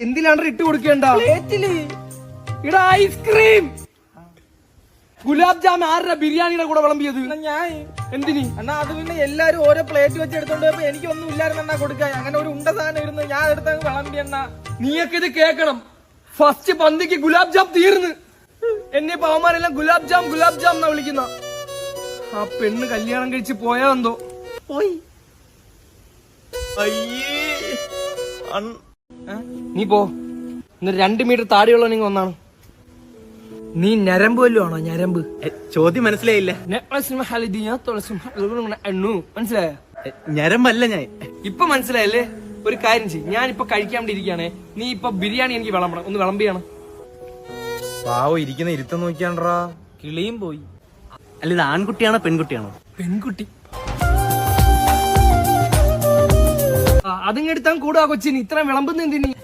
എന്തിനാണ് ഇട്ട് കൊടുക്കേണ്ട ഇടാ ഐസ്ക്രീം ഗുലാബ് ജാം ആരുടെ ബിരിയാണിയുടെ കൂടെ വിളമ്പിയത് ഞാൻ എന്തിനി എന്നാ അത് പിന്നെ എല്ലാരും ഓരോ പ്ലേറ്റ് വെച്ച് എടുത്തോണ്ട് പോയപ്പോ എനിക്കൊന്നും ഇല്ലായിരുന്നെന്നാ കൊടുക്കാൻ അങ്ങനെ ഒരു ഉണ്ട സാധനം ഇരുന്ന് ഞാൻ എടുത്തങ്ങ് വിളമ്പി എന്നാ. നീയൊക്കെ ഇത് കേക്കണം. ഫസ്റ്റ് പന്തിക്ക് ഗുലാബ് ജാം തീർന്ന് എന്നെ പാവന്മാരെല്ലാം ഗുലാബ് ജാം എന്നാ വിളിക്കുന്ന. ആ പെണ്ണ് കല്യാണം കഴിച്ച് പോയാ എന്തോ പോയി. നീ പോ. 2 മീറ്റർ താടിയുള്ള നിങ്ങൾ ഒന്നാണ്. നീ ഞരമ്പ് വല്ലോ ആണോ? ഞരമ്പ് ചോദ്യം മനസ്സിലായില്ല. മനസ്സിലായ? ഞരമ്പല്ല ഞാൻ. ഇപ്പൊ മനസ്സിലായല്ലേ? ഒരു കാര്യം ചെയ്യും, ഞാനിപ്പൊ കഴിക്കാൻ വേണ്ടി ഇരിക്കുകയാണേ. നീ ഇപ്പൊ ബിരിയാണി എനിക്ക് വിളമ്പണം, ഒന്ന് വിളമ്പിയാണ്. പാവോ ഇരിക്കുന്ന ഇരുത്തം നോക്കിയാണ്ടാ കിളിയും പോയി. അല്ല ഇത് ആൺകുട്ടിയാണോ പെൺകുട്ടിയാണോ? പെൺകുട്ടി. അതിങ്ങെടുത്താൻ കൂടാ കൊച്ചിന് ഇത്രയും വിളമ്പുന്ന എന്തിനി?